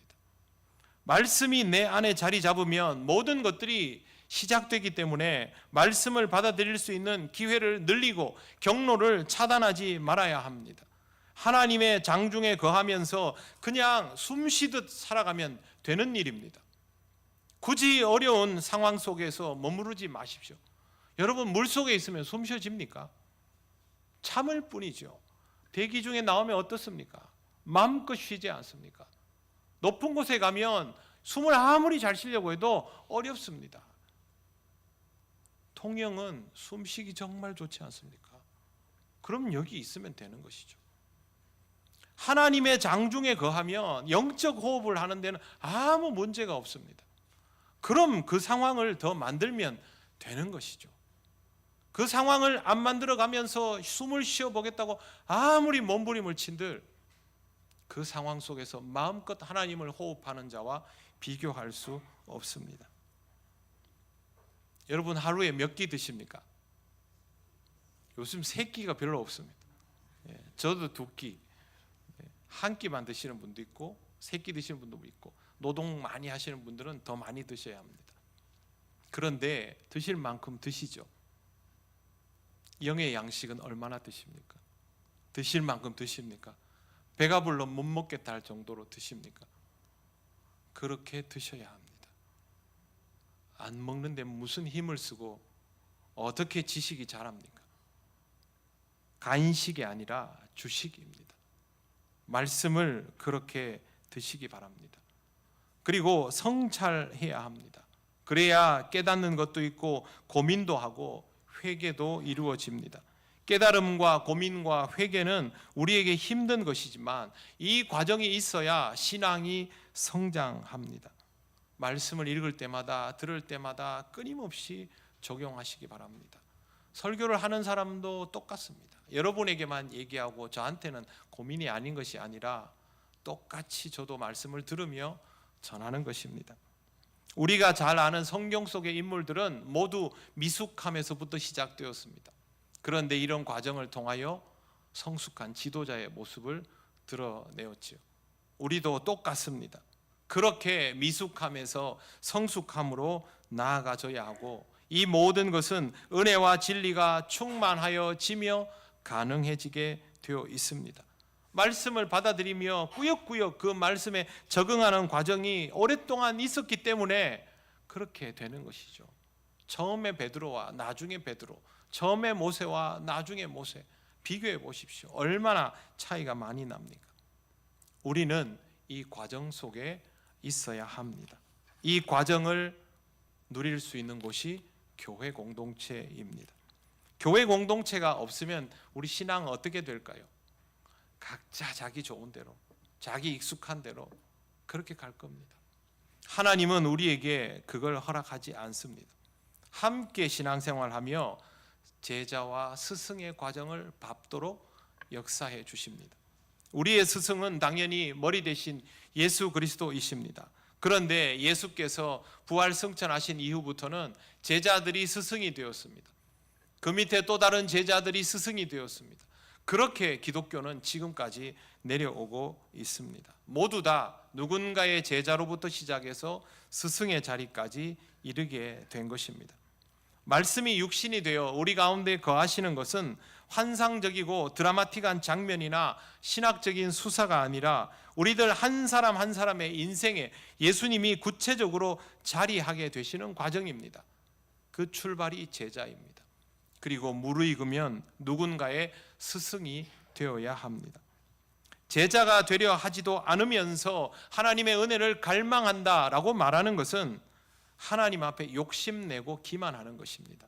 말씀이 내 안에 자리 잡으면 모든 것들이 시작되기 때문에 말씀을 받아들일 수 있는 기회를 늘리고 경로를 차단하지 말아야 합니다. 하나님의 장중에 거하면서 그냥 숨 쉬듯 살아가면 되는 일입니다. 굳이 어려운 상황 속에서 머무르지 마십시오. 여러분, 물속에 있으면 숨 쉬어집니까? 참을 뿐이죠. 대기 중에 나오면 어떻습니까? 마음껏 쉬지 않습니까? 높은 곳에 가면 숨을 아무리 잘 쉬려고 해도 어렵습니다. 통영은 숨쉬기 정말 좋지 않습니까? 그럼 여기 있으면 되는 것이죠. 하나님의 장중에 거하면 영적 호흡을 하는 데는 아무 문제가 없습니다. 그럼 그 상황을 더 만들면 되는 것이죠. 그 상황을 안 만들어 가면서 숨을 쉬어보겠다고 아무리 몸부림을 친들 그 상황 속에서 마음껏 하나님을 호흡하는 자와 비교할 수 없습니다. 여러분, 하루에 몇 끼 드십니까? 요즘 3끼가 별로 없습니다. 저도 2끼, 한 끼만 드시는 분도 있고 3끼 드시는 분도 있고 노동 많이 하시는 분들은 더 많이 드셔야 합니다. 그런데 드실 만큼 드시죠. 영의 양식은 얼마나 드십니까? 드실 만큼 드십니까? 배가 불러 못 먹겠다 할 정도로 드십니까? 그렇게 드셔야 합니다. 안 먹는데 무슨 힘을 쓰고 어떻게 지식이 자랍니까? 간식이 아니라 주식입니다. 말씀을 그렇게 드시기 바랍니다. 그리고 성찰해야 합니다. 그래야 깨닫는 것도 있고 고민도 하고 회개도 이루어집니다. 깨달음과 고민과 회개는 우리에게 힘든 것이지만 이 과정이 있어야 신앙이 성장합니다. 말씀을 읽을 때마다 들을 때마다 끊임없이 적용하시기 바랍니다. 설교를 하는 사람도 똑같습니다. 여러분에게만 얘기하고 저한테는 고민이 아닌 것이 아니라 똑같이 저도 말씀을 들으며 전하는 것입니다. 우리가 잘 아는 성경 속의 인물들은 모두 미숙함에서부터 시작되었습니다. 그런데 이런 과정을 통하여 성숙한 지도자의 모습을 드러내었지요. 우리도 똑같습니다. 그렇게 미숙함에서 성숙함으로 나아가져야 하고, 이 모든 것은 은혜와 진리가 충만하여지며 가능해지게 되어 있습니다. 말씀을 받아들이며 꾸역꾸역 그 말씀에 적응하는 과정이 오랫동안 있었기 때문에 그렇게 되는 것이죠. 처음에 베드로와 나중에 베드로, 처음에 모세와 나중에 모세, 비교해 보십시오. 얼마나 차이가 많이 납니까? 우리는 이 과정 속에 있어야 합니다. 이 과정을 누릴 수 있는 곳이 교회 공동체입니다. 교회 공동체가 없으면 우리 신앙은 어떻게 될까요? 각자 자기 좋은 대로, 자기 익숙한 대로 그렇게 갈 겁니다. 하나님은 우리에게 그걸 허락하지 않습니다. 함께 신앙생활하며 제자와 스승의 과정을 밟도록 역사해 주십니다. 우리의 스승은 당연히 머리 대신 예수 그리스도이십니다. 그런데 예수께서 부활 승천하신 이후부터는 제자들이 스승이 되었습니다. 그 밑에 또 다른 제자들이 스승이 되었습니다. 그렇게 기독교는 지금까지 내려오고 있습니다. 모두 다 누군가의 제자로부터 시작해서 스승의 자리까지 이르게 된 것입니다. 말씀이 육신이 되어 우리 가운데 거하시는 것은 환상적이고 드라마틱한 장면이나 신학적인 수사가 아니라 우리들 한 사람 한 사람의 인생에 예수님이 구체적으로 자리하게 되시는 과정입니다. 그 출발이 제자입니다. 그리고 무르익으면 누군가의 스승이 되어야 합니다. 제자가 되려 하지도 않으면서 하나님의 은혜를 갈망한다라고 말하는 것은 하나님 앞에 욕심내고 기만하는 것입니다.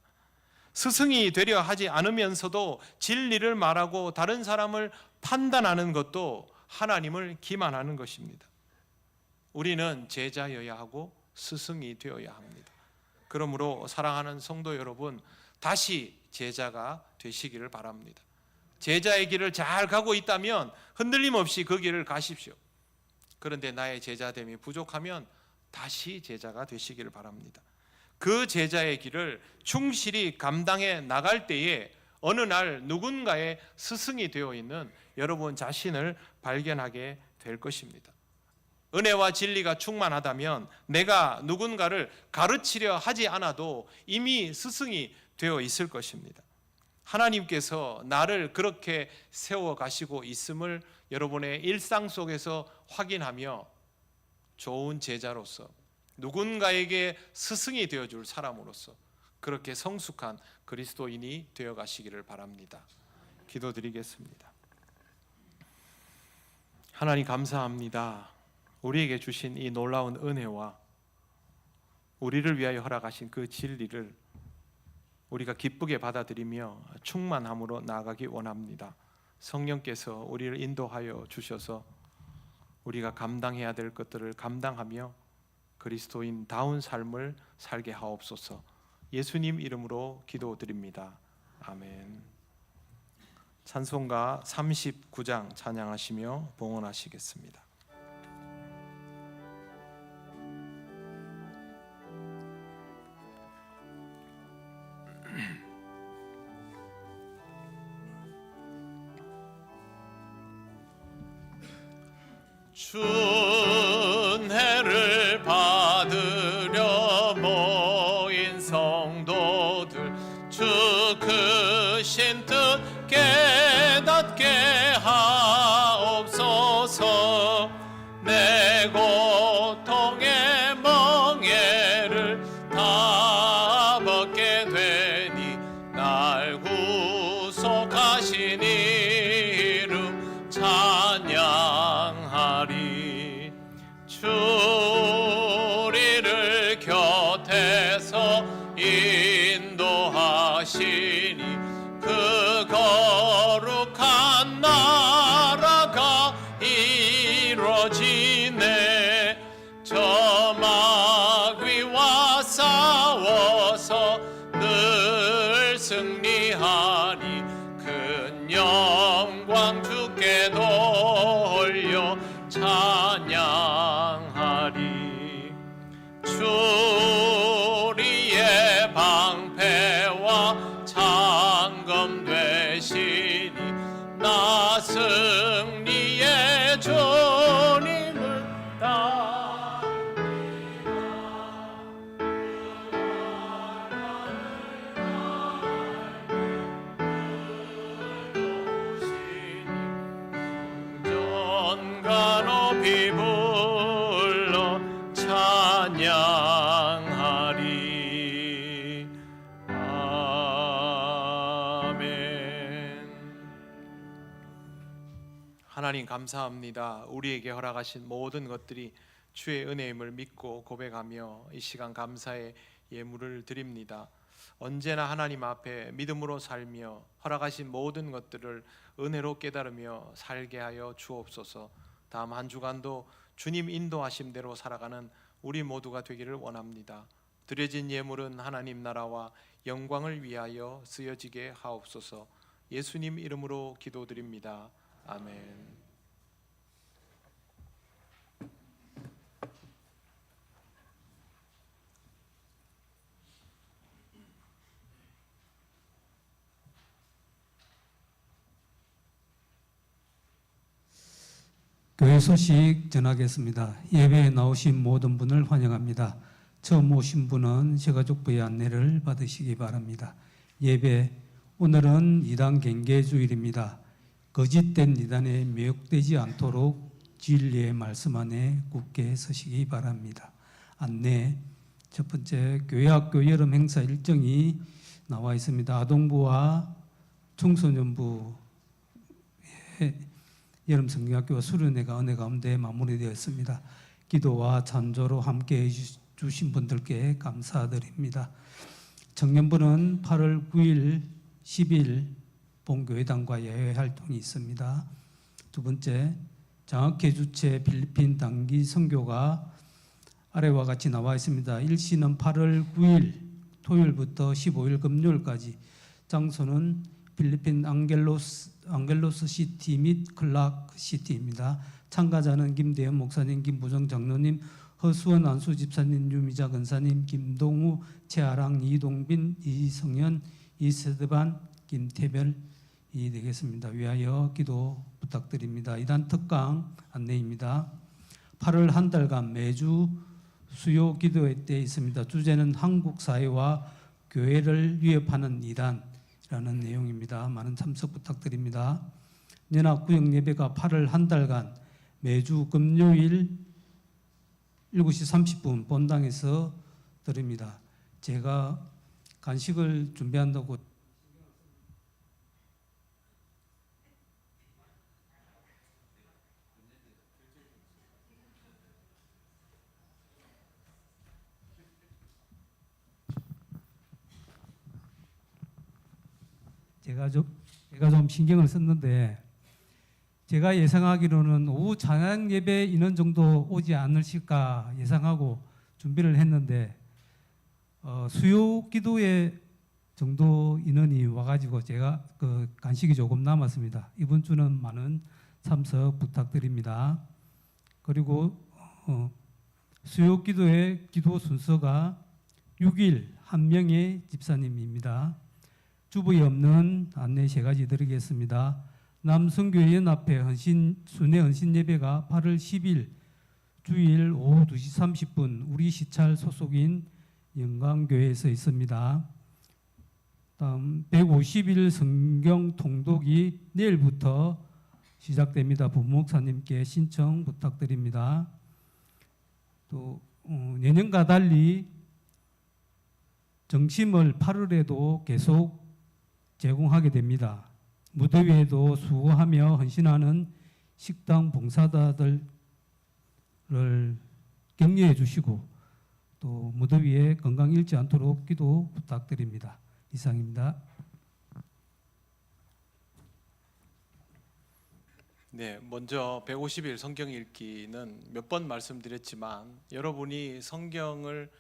스승이 되려 하지 않으면서도 진리를 말하고 다른 사람을 판단하는 것도 하나님을 기만하는 것입니다. 우리는 제자여야 하고 스승이 되어야 합니다. 그러므로 사랑하는 성도 여러분, 다시 제자가 되시기를 바랍니다. 제자의 길을 잘 가고 있다면 흔들림 없이 그 길을 가십시오. 그런데 나의 제자됨이 부족하면 다시 제자가 되시기를 바랍니다. 그 제자의 길을 충실히 감당해 나갈 때에 어느 날 누군가의 스승이 되어 있는 여러분 자신을 발견하게 될 것입니다. 은혜와 진리가 충만하다면 내가 누군가를 가르치려 하지 않아도 이미 스승이 되어 있을 것입니다. 하나님께서 나를 그렇게 세워가시고 있음을 여러분의 일상 속에서 확인하며 좋은 제자로서 누군가에게 스승이 되어줄 사람으로서 그렇게 성숙한 그리스도인이 되어가시기를 바랍니다. 기도드리겠습니다. 하나님 감사합니다. 우리에게 주신 이 놀라운 은혜와 우리를 위하여 허락하신 그 진리를 우리가 기쁘게 받아들이며 충만함으로 나아가기 원합니다. 성령께서 우리를 인도하여 주셔서 우리가 감당해야 될 것들을 감당하며 그리스도인다운 삶을 살게 하옵소서. 예수님 이름으로 기도드립니다. 아멘. 찬송가 39장 찬양하시며 봉헌하시겠습니다. 준혜를 받으려 모인 성도들, 주 크신 찬양하리. 아멘. 하나님 감사합니다. 우리에게 허락하신 모든 것들이 주의 은혜임을 믿고 고백하며 이 시간 감사의 예물을 드립니다. 언제나 하나님 앞에 믿음으로 살며 허락하신 모든 것들을 은혜로 깨달으며 살게 하여 주옵소서. 다음 한 주간도 주님 인도하심대로 살아가는 우리 모두가 되기를 원합니다. 드려진 예물은 하나님 나라와 영광을 위하여 쓰여지게 하옵소서. 예수님 이름으로 기도드립니다. 아멘. 교회 소식 전하겠습니다. 예배에 나오신 모든 분을 환영합니다. 처음 오신 분은 새가족부의 안내를 받으시기 바랍니다. 예배, 오늘은 이단 경계주일입니다. 거짓된 이단에 미혹되지 않도록 진리의 말씀 안에 굳게 서시기 바랍니다. 안내, 첫 번째, 교회학교 여름 행사 일정이 나와 있습니다. 아동부와 청소년부 여름 성경학교와 수련회가 은혜 가운데 마무리되었습니다. 기도와 찬조로 함께해 주신 분들께 감사드립니다. 청년부는 8월 9일, 10일 본교회당과 예외 활동이 있습니다. 두 번째, 장학회 주최 필리핀 단기 선교가 아래와 같이 나와 있습니다. 일시는 8월 9일 토요일부터 15일 금요일까지, 장소는 필리핀 앙겔로스 시티 및 클락 시티입니다. 참가자는 김대현 목사님, 김부정 장로님, 허수원 안수 집사님, 유미자 권사님, 김동우, 최아랑, 이동빈, 이성현, 이세드반, 김태별이 되겠습니다. 위하여 기도 부탁드립니다. 이단 특강 안내입니다. 8월 한 달간 매주 수요 기도회 때 있습니다. 주제는 한국 사회와 교회를 위협하는 이단이라는 내용입니다. 많은 참석 부탁드립니다. 연합 구역 예배가 8월 한 달간 매주 금요일 7시 30분 본당에서 드립니다. 제가 간식을 준비한다고 제가 좀 신경을 썼는데, 제가 예상하기로는 오후 찬양 예배 인원 정도 오지 않으실까 예상하고 준비를 했는데, 수요 기도회 정도 인원이 와가지고 제가 간식이 조금 남았습니다. 이번 주는 많은 참석 부탁드립니다. 그리고 수요 기도회 기도 순서가 6일 한 명의 집사님입니다. 주부에 없는 안내 세 가지 드리겠습니다. 남성교회 연합회 순회 헌신 예배가 8월 10일 주일 오후 2시 30분 우리 시찰 소속인 영광교회에서 있습니다. 다음 150일 성경 통독이 내일부터 시작됩니다. 부목사님께 신청 부탁드립니다. 또 내년과 달리 정심을 8월에도 계속 제공하게 됩니다. 무대 위에도 수고하며 헌신하는 식당 봉사자들을 격려해 주시고 또 무대 위에 건강 잃지 않도록 기도 부탁드립니다. 이상입니다. 네, 먼저 150일 성경 읽기는 몇 번 말씀드렸지만 여러분이 성경을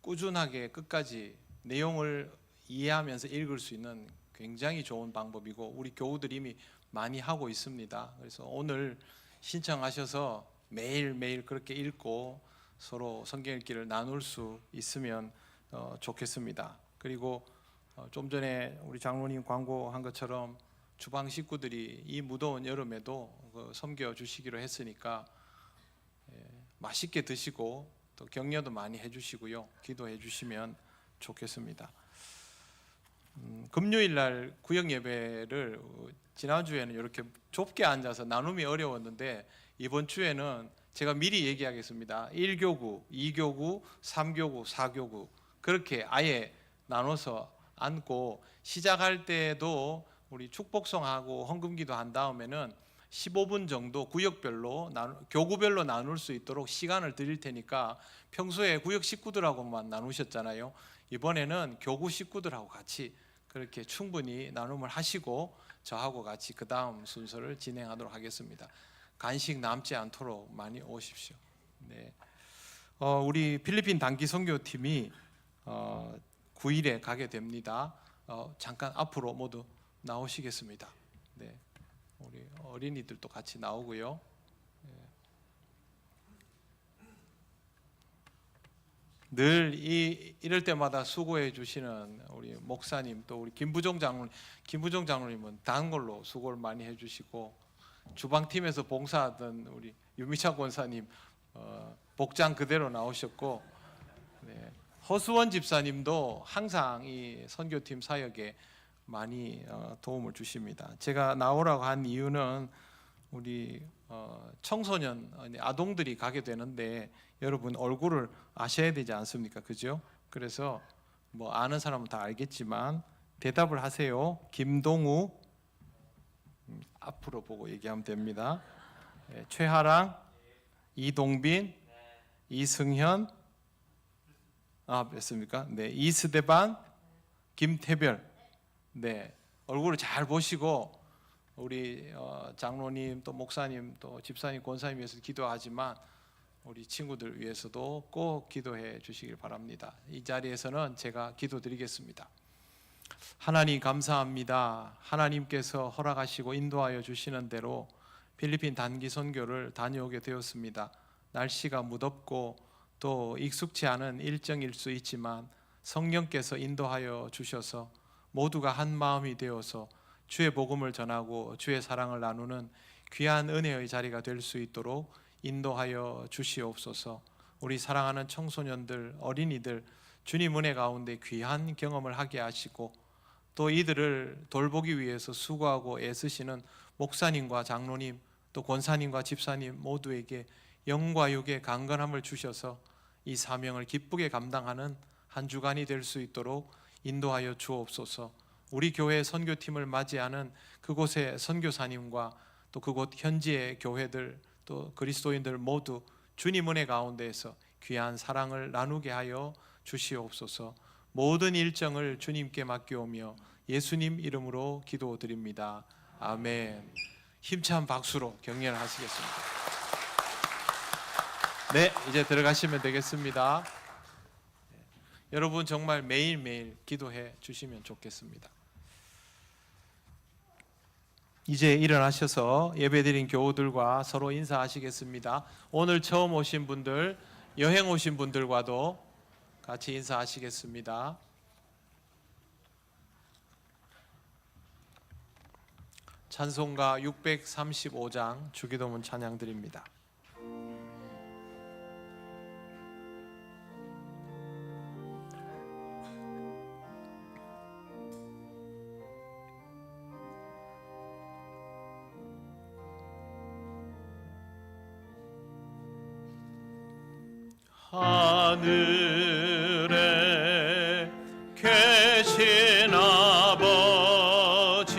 꾸준하게 끝까지 내용을 이해하면서 읽을 수 있는 굉장히 좋은 방법이고 우리 교우들이 이미 많이 하고 있습니다. 그래서 오늘 신청하셔서 매일매일 그렇게 읽고 서로 성경 읽기를 나눌 수 있으면 좋겠습니다. 그리고 좀 전에 우리 장로님 광고한 것처럼 주방 식구들이 이 무더운 여름에도 섬겨 주시기로 했으니까 맛있게 드시고 또 격려도 많이 해주시고요. 기도해 주시면 좋겠습니다. 금요일 날 구역 예배를 지난주에는 이렇게 좁게 앉아서 나눔이 어려웠는데 이번 주에는 제가 미리 얘기하겠습니다. 1교구, 2교구, 3교구, 4교구 그렇게 아예 나눠서 앉고 시작할 때도 우리 축복성하고 헌금기도 한 다음에는 15분 정도 구역별로 교구별로 나눌 수 있도록 시간을 드릴 테니까 평소에 구역 식구들하고만 나누셨잖아요. 이번에는 교구 식구들하고 같이 그렇게 충분히 나눔을 하시고 저하고 같이 그 다음 순서를 진행하도록 하겠습니다. 간식 남지 않도록 많이 오십시오. 네. 우리 필리핀 단기 선교팀이 9일에 가게 됩니다. 잠깐 앞으로 모두 나오시겠습니다. 네. 우리 어린이들도 같이 나오고요. 늘 이럴 때마다 수고해 주시는 우리 목사님 또 우리 김부종 장로님은 다른 걸로 수고를 많이 해주시고 주방팀에서 봉사하던 우리 유미차 권사님 복장 그대로 나오셨고 네. 허수원 집사님도 항상 이 선교팀 사역에 많이 도움을 주십니다. 제가 나오라고 한 이유는 우리 청소년 아동들이 가게 되는데 여러분 얼굴을 아셔야 되지 않습니까? 그죠? 그래서 뭐 아는 사람은 다 알겠지만 대답을 하세요. 김동우 앞으로 보고 얘기하면 됩니다. 최하랑, 이동빈, 이승현, 뵙습니까? 네, 이스데반, 김태별. 네, 얼굴을 잘 보시고 우리 장로님 또 목사님 또 집사님 권사님 위해서 기도하지만 우리 친구들 위해서도 꼭 기도해 주시길 바랍니다. 이 자리에서는 제가 기도드리겠습니다. 하나님 감사합니다. 하나님께서 허락하시고 인도하여 주시는 대로 필리핀 단기 선교를 다녀오게 되었습니다. 날씨가 무덥고 또 익숙치 않은 일정일 수 있지만 성령께서 인도하여 주셔서 모두가 한 마음이 되어서 주의 복음을 전하고 주의 사랑을 나누는 귀한 은혜의 자리가 될 수 있도록 인도하여 주시옵소서. 우리 사랑하는 청소년들, 어린이들 주님 은혜 가운데 귀한 경험을 하게 하시고 또 이들을 돌보기 위해서 수고하고 애쓰시는 목사님과 장로님 또 권사님과 집사님 모두에게 영과 육의 강건함을 주셔서 이 사명을 기쁘게 감당하는 한 주간이 될 수 있도록 인도하여 주옵소서. 우리 교회 선교팀을 맞이하는 그곳의 선교사님과 또 그곳 현지의 교회들 또 그리스도인들 모두 주님 은혜 가운데에서 귀한 사랑을 나누게 하여 주시옵소서. 모든 일정을 주님께 맡겨오며 예수님 이름으로 기도드립니다. 아멘. 힘찬 박수로 격려를 하시겠습니다. 네, 이제 들어가시면 되겠습니다. 여러분 정말 매일매일 기도해 주시면 좋겠습니다. 이제 일어나셔서 예배드린 교우들과 서로 인사하시겠습니다. 오늘 처음 오신 분들, 여행 오신 분들과도 같이 인사하시겠습니다. 찬송가 635장 주기도문 찬양 드립니다. 하늘에 계신 아버지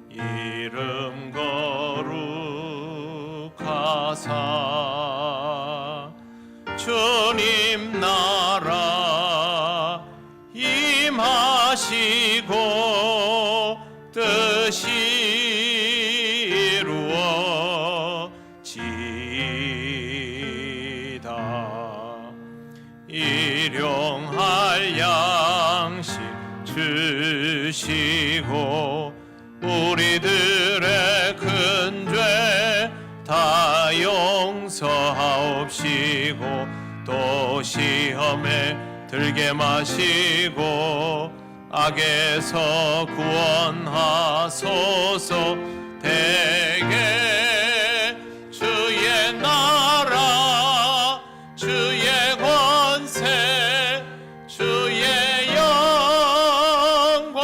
이름 거룩하사 주님 나라 임하시고 뜻이 일용할 양식 주시고 우리들의 큰 죄 다 용서하옵시고 또 시험에 들게 마시고 악에서 구원하소서. 대개 주의 나라 주의 권세 주의 영광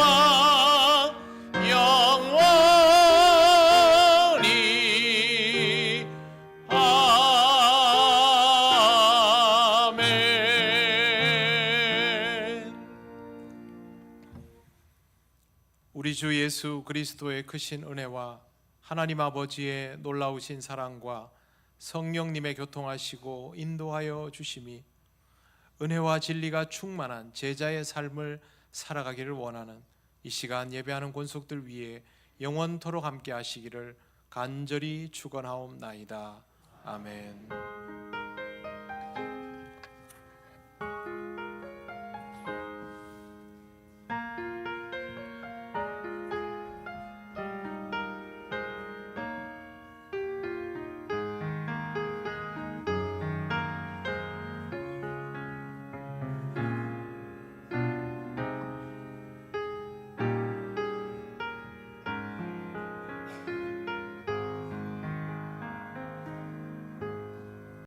영원히 아멘. 우리 주 예수 그리스도의 크신 은혜와 하나님 아버지의 놀라우신 사랑과 성령님의 교통하시고 인도하여 주심이 은혜와 진리가 충만한 제자의 삶을 살아가기를 원하는 이 시간 예배하는 권속들 위에 영원토록 함께 하시기를 간절히 축원하옵나이다. 아멘.